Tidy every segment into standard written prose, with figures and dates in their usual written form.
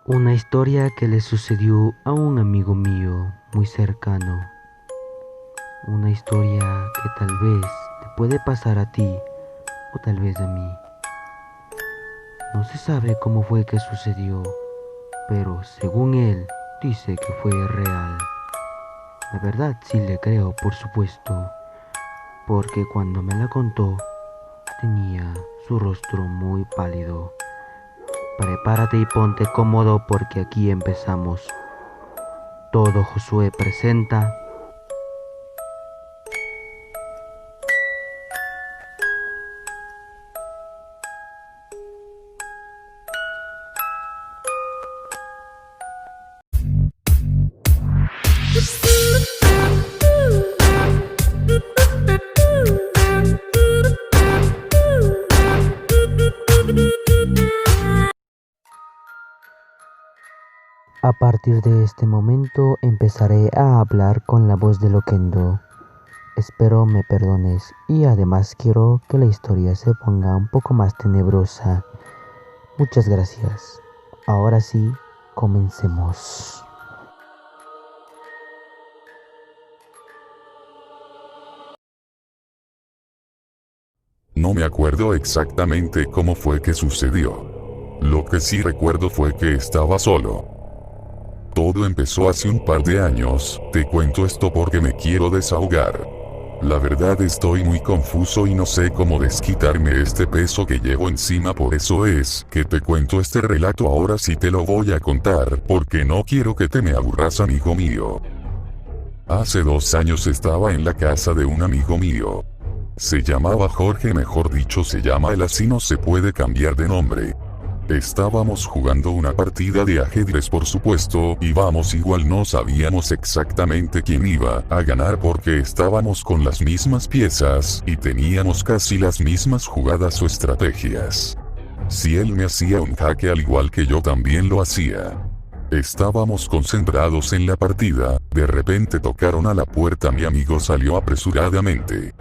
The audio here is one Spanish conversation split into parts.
Una historia que le sucedió a un amigo mío muy cercano. Una historia que tal vez te puede pasar a ti o tal vez a mí. No se sabe cómo fue que sucedió, pero según él dice que fue real. La verdad sí le creo, por supuesto, porque cuando me la contó tenía su rostro muy pálido. Prepárate y ponte cómodo porque aquí empezamos. Todo Josué presenta. A partir de este momento empezaré a hablar con la voz de Loquendo. Espero me perdones y además quiero que la historia se ponga un poco más tenebrosa. Muchas gracias. Ahora sí, comencemos. No me acuerdo exactamente cómo fue que sucedió. Lo que sí recuerdo fue que estaba solo. Todo empezó hace un par de años, te cuento esto porque me quiero desahogar. La verdad estoy muy confuso y no sé cómo desquitarme este peso que llevo encima, por eso es que te cuento este relato ahora. Sí te lo voy a contar porque no quiero que te me aburras, amigo mío. Hace 2 años estaba en la casa de un amigo mío. Se llamaba Jorge, mejor dicho se llama él, así no se puede cambiar de nombre. Estábamos jugando una partida de ajedrez, por supuesto, y vamos, igual no sabíamos exactamente quién iba a ganar porque estábamos con las mismas piezas y teníamos casi las mismas jugadas o estrategias. Si él me hacía un jaque al igual que yo también lo hacía. Estábamos concentrados en la partida, de repente tocaron a la puerta, mi amigo salió apresuradamente.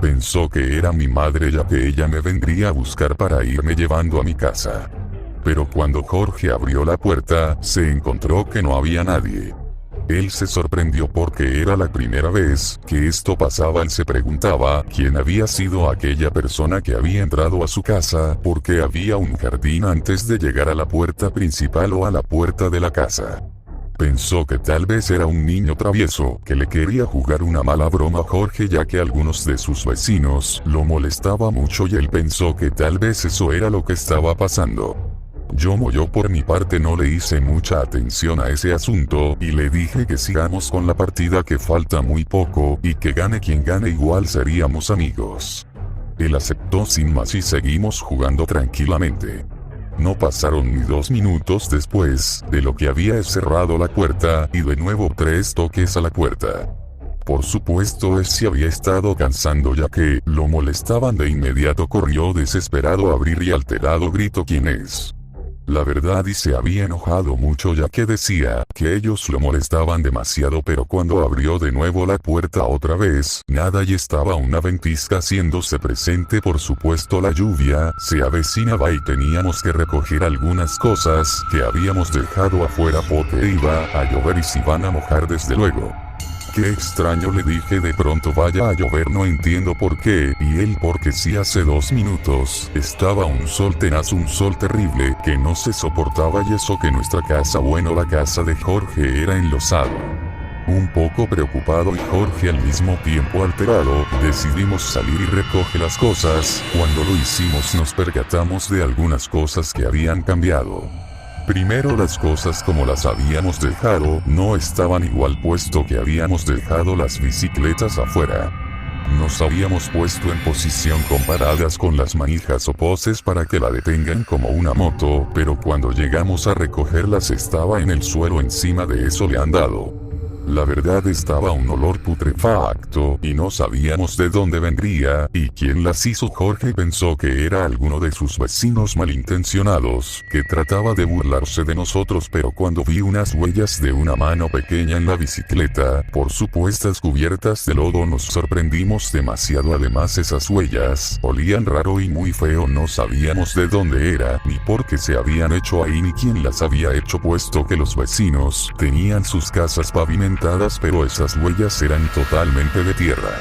Pensó que era mi madre, ya que ella me vendría a buscar para irme llevando a mi casa. Pero cuando Jorge abrió la puerta, se encontró que no había nadie. Él se sorprendió porque era la primera vez que esto pasaba. Él se preguntaba quién había sido aquella persona que había entrado a su casa, porque había un jardín antes de llegar a la puerta principal o a la puerta de la casa. Pensó que tal vez era un niño travieso que le quería jugar una mala broma a Jorge, ya que algunos de sus vecinos lo molestaba mucho y él pensó que tal vez eso era lo que estaba pasando. Yo por mi parte no le hice mucha atención a ese asunto y le dije que sigamos con la partida, que falta muy poco y que gane quien gane, igual seríamos amigos. Él aceptó sin más y seguimos jugando tranquilamente. No pasaron ni 2 minutos después de lo que había cerrado la puerta y de nuevo 3 toques a la puerta. Por supuesto él se había estado cansando ya que lo molestaban. De inmediato corrió desesperado a abrir y alterado gritó ¿quién es? La verdad, y se había enojado mucho ya que decía que ellos lo molestaban demasiado, pero cuando abrió de nuevo la puerta otra vez, nada, y estaba una ventisca haciéndose presente. Por supuesto la lluvia se avecinaba y teníamos que recoger algunas cosas que habíamos dejado afuera porque iba a llover y se iban a mojar desde luego. Qué extraño, le dije, de pronto vaya a llover, no entiendo por qué, y él porque si hace 2 minutos estaba un sol tenaz, un sol terrible que no se soportaba, y eso que nuestra casa, bueno, la casa de Jorge era enlosado. Un poco preocupado y Jorge al mismo tiempo alterado, decidimos salir y recoger las cosas. Cuando lo hicimos nos percatamos de algunas cosas que habían cambiado. Primero, las cosas como las habíamos dejado no estaban igual, puesto que habíamos dejado las bicicletas afuera. Nos habíamos puesto en posición comparadas con las manijas o poses para que la detengan como una moto, pero cuando llegamos a recogerlas estaba en el suelo, encima de eso le han dado. La verdad estaba un olor putrefacto y no sabíamos de dónde vendría y quién las hizo. Jorge pensó que era alguno de sus vecinos malintencionados que trataba de burlarse de nosotros, pero cuando vi unas huellas de una mano pequeña en la bicicleta, por supuestas cubiertas de lodo, nos sorprendimos demasiado. Además, esas huellas olían raro y muy feo. No sabíamos de dónde era, ni por qué se habían hecho ahí, ni quién las había hecho, puesto que los vecinos tenían sus casas pavimentadas, pero esas huellas eran totalmente de tierra.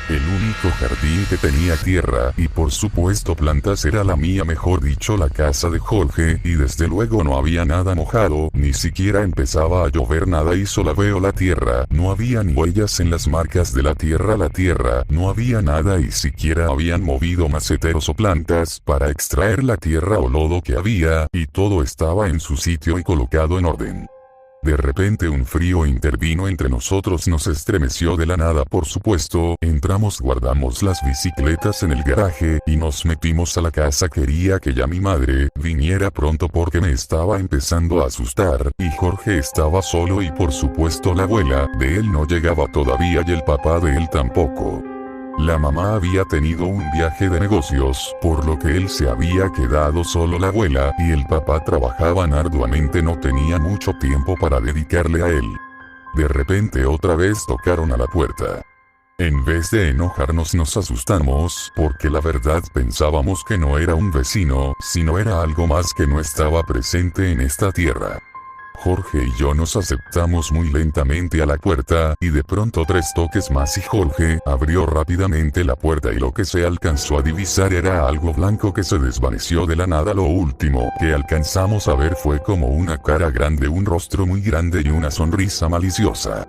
El único jardín que tenía tierra y por supuesto plantas era la mía, mejor dicho la casa de Jorge, y desde luego no había nada mojado, ni siquiera empezaba a llover. Nada hizo la veo la tierra, no había ni huellas en las marcas de la tierra no había nada, y siquiera habían movido maceteros o plantas para extraer la tierra o lodo que había, y todo estaba en su sitio y colocado en orden. De repente un frío intervino entre nosotros, nos estremeció de la nada. Por supuesto, entramos, guardamos las bicicletas en el garaje y nos metimos a la casa. Quería que ya mi madre viniera pronto porque me estaba empezando a asustar, y Jorge estaba solo y por supuesto la abuela de él no llegaba todavía y el papá de él tampoco. La mamá había tenido un viaje de negocios, por lo que él se había quedado solo. La abuela y el papá trabajaban arduamente, no tenía mucho tiempo para dedicarle a él. De repente otra vez tocaron a la puerta. En vez de enojarnos nos asustamos, porque la verdad pensábamos que no era un vecino, sino era algo más que no estaba presente en esta tierra. Jorge y yo nos acercamos muy lentamente a la puerta, y de pronto 3 toques más y Jorge abrió rápidamente la puerta, y lo que se alcanzó a divisar era algo blanco que se desvaneció de la nada. Lo último que alcanzamos a ver fue como una cara grande, un rostro muy grande y una sonrisa maliciosa.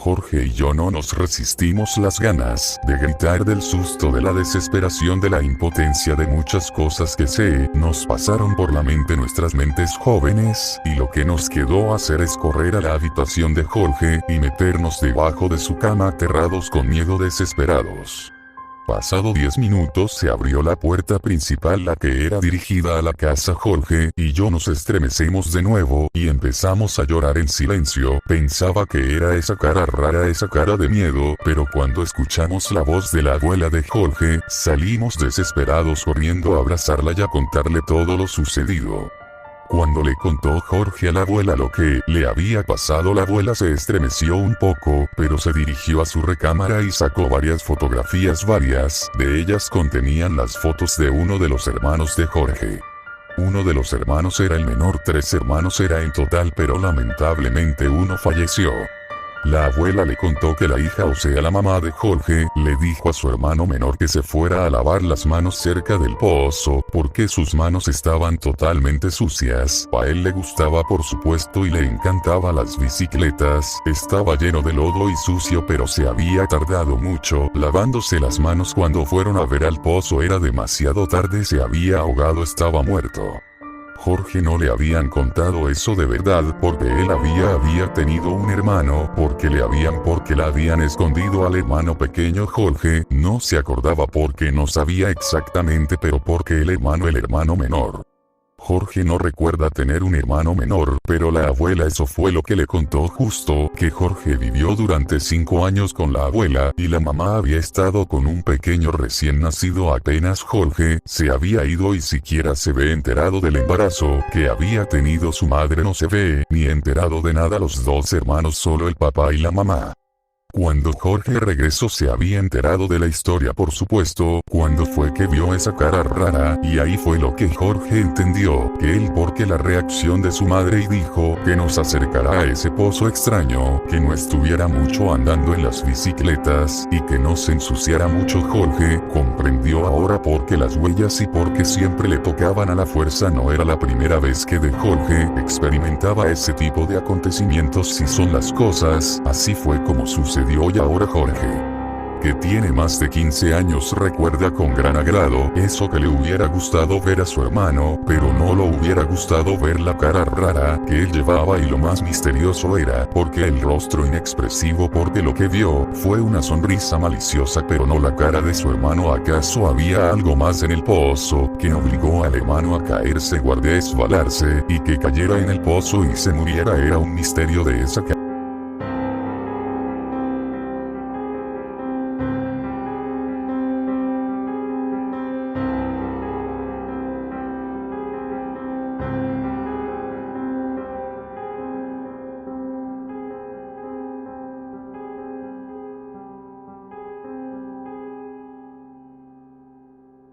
Jorge y yo no nos resistimos las ganas de gritar del susto, de la desesperación, de la impotencia, de muchas cosas que se nos pasaron por la mente, nuestras mentes jóvenes, y lo que nos quedó hacer es correr a la habitación de Jorge y meternos debajo de su cama, aterrados, con miedo, desesperados. Pasado 10 minutos se abrió la puerta principal, la que era dirigida a la casa. Jorge y yo nos estremecemos de nuevo y empezamos a llorar en silencio. Pensaba que era esa cara rara, esa cara de miedo, pero cuando escuchamos la voz de la abuela de Jorge, salimos desesperados corriendo a abrazarla y a contarle todo lo sucedido. Cuando le contó Jorge a la abuela lo que le había pasado, la abuela se estremeció un poco, pero se dirigió a su recámara y sacó varias fotografías. Varias de ellas contenían las fotos de uno de los hermanos de Jorge. Uno de los hermanos era el menor, 3 hermanos era en total, pero lamentablemente uno falleció. La abuela le contó que la hija, o sea la mamá de Jorge, le dijo a su hermano menor que se fuera a lavar las manos cerca del pozo, porque sus manos estaban totalmente sucias. A él le gustaba por supuesto y le encantaba las bicicletas. Estaba lleno de lodo y sucio, pero se había tardado mucho lavándose las manos. Cuando fueron a ver al pozo era demasiado tarde, se había ahogado, estaba muerto. Jorge no le habían contado eso de verdad, porque él había tenido un hermano, porque la habían escondido al hermano pequeño. Jorge no se acordaba porque no sabía exactamente, pero porque el hermano menor. Jorge no recuerda tener un hermano menor, pero la abuela eso fue lo que le contó. Justo que Jorge vivió durante 5 años con la abuela, y la mamá había estado con un pequeño recién nacido. Apenas Jorge se había ido y siquiera se ve enterado del embarazo que había tenido su madre, no se ve ni enterado de nada los 2 hermanos, solo el papá y la mamá. Cuando Jorge regresó se había enterado de la historia, por supuesto, cuando fue que vio esa cara rara, y ahí fue lo que Jorge entendió, que él, porque la reacción de su madre, y dijo que nos acercara a ese pozo extraño, que no estuviera mucho andando en las bicicletas, y que no se ensuciara mucho. Jorge comprendió ahora por qué las huellas y por qué siempre le tocaban a la fuerza. No era la primera vez que de Jorge experimentaba ese tipo de acontecimientos. Si son las cosas, así fue como sucedió. Y ahora Jorge, que tiene más de 15 años, recuerda con gran agrado eso, que le hubiera gustado ver a su hermano, pero no lo hubiera gustado ver la cara rara que él llevaba, y lo más misterioso era porque el rostro inexpresivo, porque lo que vio fue una sonrisa maliciosa, pero no la cara de su hermano. ¿Acaso había algo más en el pozo que obligó al hermano a caerse, resbalarse y que cayera en el pozo y se muriera? Era un misterio de esa cara.